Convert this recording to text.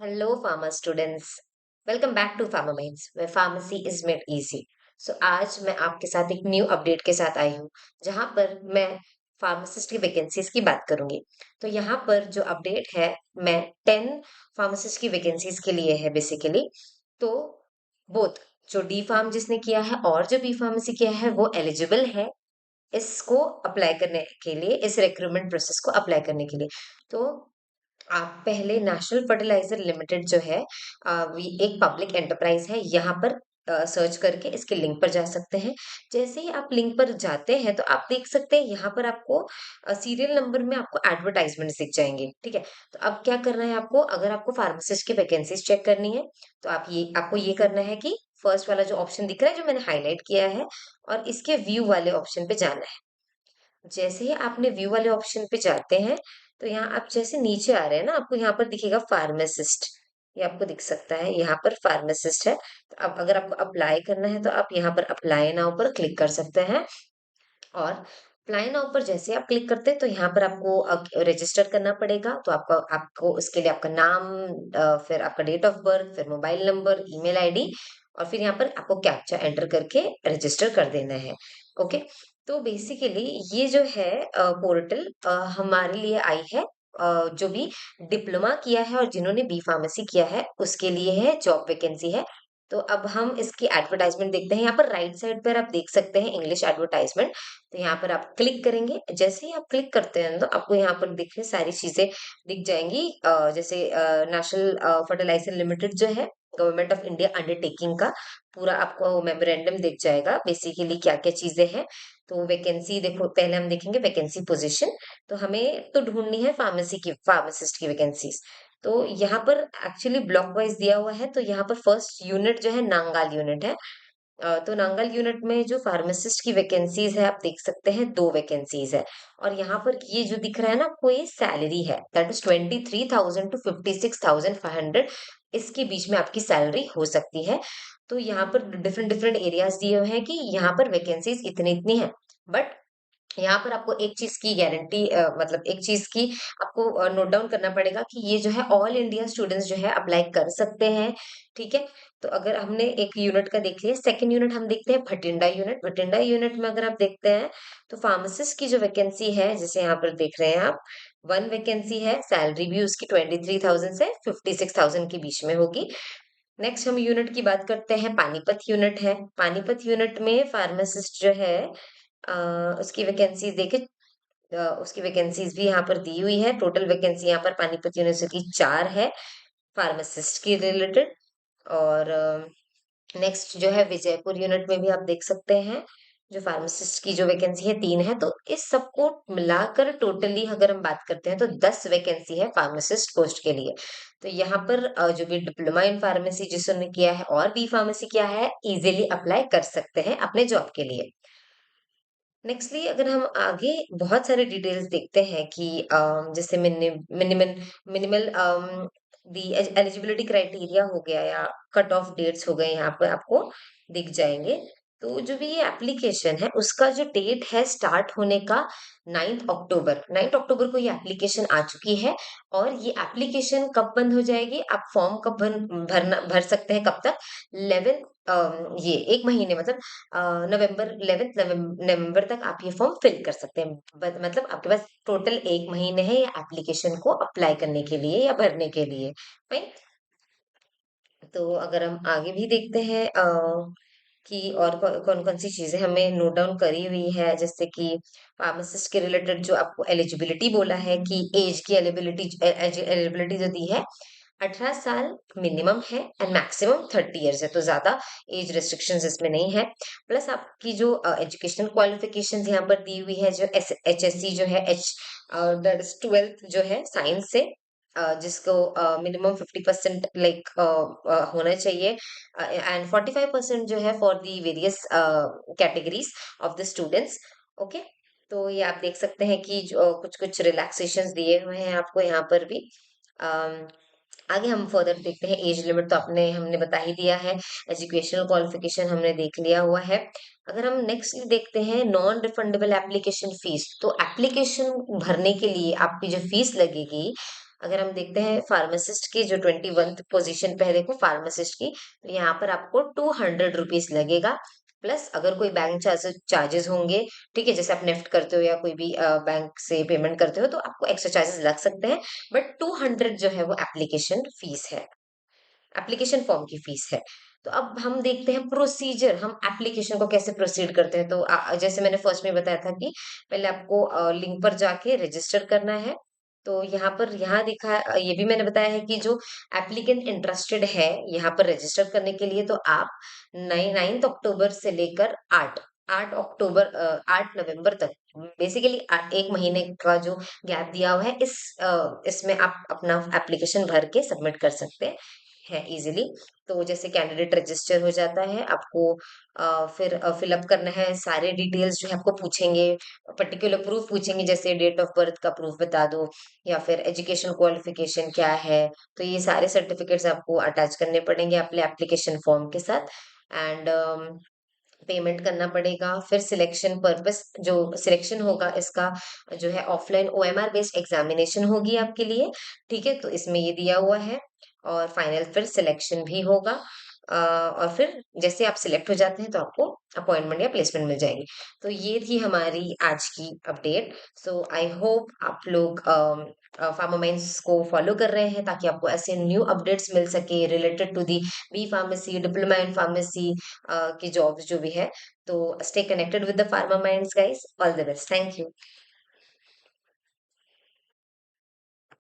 Hello, pharma students. Welcome back to Pharma Minds, where pharmacy is made easy. आज मैं आपके साथ एक न्यू अपडेट के साथ आई हूँ, जहाँ पर मैं फार्मासिस्ट की वैकेंसीज की बात करूंगी। तो यहाँ पर जो अपडेट है, मैं 10 फार्मासिस्ट की वैकेंसीज के लिए है बेसिकली। तो बोथ जो डी फार्म जिसने किया है और जो बी फार्मेसी किया है वो एलिजिबल है इसको अप्लाई करने के लिए, इस रिक्रूटमेंट प्रोसेस को अप्लाई करने के लिए। तो आप पहले नेशनल फर्टिलाइजर लिमिटेड जो है ये एक पब्लिक एंटरप्राइज है। यहाँ पर सर्च करके इसके लिंक पर जा सकते हैं। जैसे ही आप लिंक पर जाते हैं तो आप देख सकते हैं यहाँ पर आपको सीरियल नंबर में आपको एडवर्टाइजमेंट दिख जाएंगे। ठीक है, तो अब क्या करना है आपको, अगर आपको फार्मासिस्ट की वैकेंसीज चेक करनी है तो आपको ये करना है कि फर्स्ट वाला जो ऑप्शन दिख रहा है जो मैंने हाईलाइट किया है, और इसके व्यू वाले ऑप्शन पे जाना है। जैसे ही आपने व्यू वाले ऑप्शन पे जाते हैं तो यहाँ आप जैसे नीचे आ रहे हैं ना, आपको यहाँ पर दिखेगा फार्मासिस्ट। ये आपको दिख सकता है, यहाँ पर फार्मासिस्ट है। तो अब अगर आपको अप्लाई करना है तो आप यहाँ पर अप्लाई नाउ पर क्लिक कर सकते हैं। और अप्लाई नाउ पर जैसे आप क्लिक करते हैं तो यहाँ पर आपको रजिस्टर करना पड़ेगा। तो आपको आपको उसके लिए आपका नाम, फिर आपका डेट ऑफ बर्थ, फिर मोबाइल नंबर, ईमेल आईडी, और फिर यहाँ पर आपको कैप्चा एंटर करके रजिस्टर कर देना है। ओके, तो बेसिकली ये जो है पोर्टल हमारे लिए आई है, जो भी डिप्लोमा किया है और जिन्होंने बी फार्मेसी किया है उसके लिए है, जॉब वैकेंसी है। तो अब हम इसकी एडवर्टाइजमेंट देखते हैं। यहाँ पर राइट साइड पर आप देख सकते हैं इंग्लिश एडवर्टाइजमेंट। तो यहाँ पर आप क्लिक करेंगे। जैसे ही आप क्लिक करते हैं तो आपको यहाँ पर देखिए सारी चीजें दिख जाएंगी, जैसे नेशनल फर्टिलाइजर लिमिटेड जो है गवर्नमेंट ऑफ इंडिया अंडरटेकिंग का पूरा आपको मेमोरेंडम दिख जाएगा, बेसिकली क्या क्या चीजें हैं। तो वैकेंसी देखो, पहले हम देखेंगे वैकेंसी पोजीशन। तो हमें तो ढूंढनी है फार्मासिस्ट की वैकेंसीज। तो यहाँ पर एक्चुअली ब्लॉक वाइज दिया हुआ है। तो यहाँ पर फर्स्ट यूनिट जो है नांगाल यूनिट है। तो नांगल यूनिट में जो फार्मासिस्ट की वैकेंसीज है आप देख सकते हैं, दो वैकेंसीज है। और यहाँ पर ये जो दिख रहा है ना आपको, ये सैलरी है, दैट इज 23,000 to 56,500। इसके बीच में आपकी सैलरी हो सकती है। तो यहाँ पर डिफरेंट डिफरेंट एरियाज दिए हुए हैं कि यहाँ पर वैकेंसीज इतनी इतनी है। बट यहाँ पर आपको एक चीज की गारंटी, मतलब एक चीज की आपको नोट डाउन करना पड़ेगा कि ये जो है ऑल इंडिया स्टूडेंट्स जो है अप्लाई कर सकते हैं। ठीक है, तो अगर हमने एक यूनिट का देख लिया, सेकंड यूनिट हम देखते हैं भटिंडा यूनिट। भटिंडा यूनिट में अगर आप देखते हैं तो फार्मासिस्ट की जो वैकेंसी है, जैसे यहाँ पर देख रहे हैं आप, वन वैकेंसी है। सैलरी भी उसकी 23,000 से 56,000 के बीच में होगी। नेक्स्ट हम यूनिट की बात करते हैं, पानीपत यूनिट है। पानीपत यूनिट में फार्मासिस्ट जो है उसकी वैकेंसीज देखे, उसकी वैकेंसीज भी यहाँ पर दी हुई है। टोटल वैकेंसी यहाँ पर पानीपत यूनिवर्सिटी 4 है फार्मासिस्ट की रिलेटेड। और नेक्स्ट जो है विजयपुर यूनिट में भी आप देख सकते हैं, जो फार्मासिस्ट की जो वैकेंसी है 3 है। तो इस सबको मिलाकर टोटली अगर हम बात करते हैं तो 10 वैकेंसी है फार्मासिस्ट पोस्ट के लिए। तो यहाँ पर जो भी डिप्लोमा इन फार्मेसी जिसने किया है और बी फार्मेसी किया है इजीली अप्लाई कर सकते हैं अपने जॉब के लिए। नेक्स्टली अगर हम आगे बहुत सारे डिटेल्स देखते हैं कि जैसे मिनिमल मिनिमल दी एलिजिबिलिटी क्राइटेरिया हो गया या कट ऑफ डेट्स हो गए, यहाँ पर आपको दिख जाएंगे। तो जो भी ये एप्लीकेशन है उसका जो डेट है स्टार्ट होने का, 9 अक्टूबर को ये एप्लीकेशन आ चुकी है। और ये एप्लीकेशन कब बंद हो जाएगी, आप फॉर्म कब भर सकते हैं, कब तक, 11 ये एक महीने मतलब नवंबर तक आप ये फॉर्म फिल कर सकते हैं। मतलब आपके पास टोटल एक महीने है ये एप्लीकेशन को अप्लाई करने के लिए या भरने के लिए। फाइन। तो अगर हम आगे भी देखते हैं कि और कौन कौन सी चीजें हमें नोट डाउन करी हुई है, जैसे कि फार्मासिस्ट के रिलेटेड जो आपको एलिजिबिलिटी बोला है कि एज की एलिजिबिलिटी जो दी है, 18 साल मिनिमम है एंड मैक्सिमम 30 इयर्स है। तो ज्यादा एज रिस्ट्रिक्शंस इसमें नहीं है। प्लस आपकी जो एजुकेशनल क्वालिफिकेशंस यहाँ पर दी हुई है, जो HSC जो है, दैट इज 12th जो है साइंस से, जिसको मिनिमम 50% लाइक होना चाहिए, एंड 45% जो है for the various categories of the students. Okay, तो ये आप देख सकते हैं कि जो कुछ कुछ रिलैक्सेशंस दिए हुए हैं आपको यहाँ पर भी। आगे हम फर्दर देखते हैं, एज लिमिट तो आपने हमने बता ही दिया है, एजुकेशनल क्वालिफिकेशन हमने देख लिया हुआ है। अगर हम नेक्स्ट देखते हैं नॉन रिफंडेबल एप्लीकेशन फीस, तो एप्लीकेशन भरने के लिए आपकी जो फीस लगेगी अगर हम देखते हैं फार्मासिस्ट की जो 21th पोजीशन पे है, देखो फार्मासिस्ट की, तो यहाँ पर आपको 200 रुपीज लगेगा। प्लस अगर कोई बैंक चार्जेस होंगे, ठीक है, जैसे आप नेफ्ट करते हो या कोई भी बैंक से पेमेंट करते हो, तो आपको एक्स्ट्रा चार्जेस लग सकते हैं। बट 200 जो है वो एप्लीकेशन फीस है, एप्लीकेशन फॉर्म की फीस है। तो अब हम देखते हैं प्रोसीजर, हम एप्लीकेशन को कैसे प्रोसीड करते हैं। तो जैसे मैंने फर्स्ट में बताया था कि पहले आपको लिंक पर जाके रजिस्टर करना है। तो यहाँ पर यहाँ दिखा ये भी मैंने बताया है कि जो एप्लीकेंट इंटरेस्टेड है यहाँ पर रजिस्टर करने के लिए, तो आप 9 अक्टूबर से लेकर 8 अक्टूबर 8 नवंबर तक, बेसिकली 1 महीने का जो गैप दिया हुआ है, इसमें आप अपना एप्लीकेशन भर के सबमिट कर सकते है इजीली। तो जैसे कैंडिडेट रजिस्टर हो जाता है, आपको फिर फिलअप करना है सारे डिटेल्स जो है आपको पूछेंगे, पर्टिकुलर प्रूफ पूछेंगे, जैसे डेट ऑफ बर्थ का प्रूफ बता दो या फिर एजुकेशन क्वालिफिकेशन क्या है। तो ये सारे सर्टिफिकेट्स आपको अटैच करने पड़ेंगे अपने एप्लीकेशन फॉर्म के साथ। एंड पेमेंट करना पड़ेगा। फिर सिलेक्शन पर्पस, जो सिलेक्शन होगा इसका जो है ऑफलाइन ओएमआर बेस्ड एग्जामिनेशन होगी आपके लिए, ठीक है, तो इसमें ये दिया हुआ है। और फाइनल फिर सिलेक्शन भी होगा। और फिर जैसे आप सिलेक्ट हो जाते हैं तो आपको अपॉइंटमेंट या प्लेसमेंट मिल जाएगी। तो ये थी हमारी आज की अपडेट। सो आई होप आप लोग फार्मामेंट्स को फॉलो कर रहे हैं, ताकि आपको ऐसे न्यू अपडेट्स मिल सके related to the B pharmacy, diploma in pharmacy की जॉब्स जो भी है। तो stay connected with the pharma minds guys, all the best, thank you.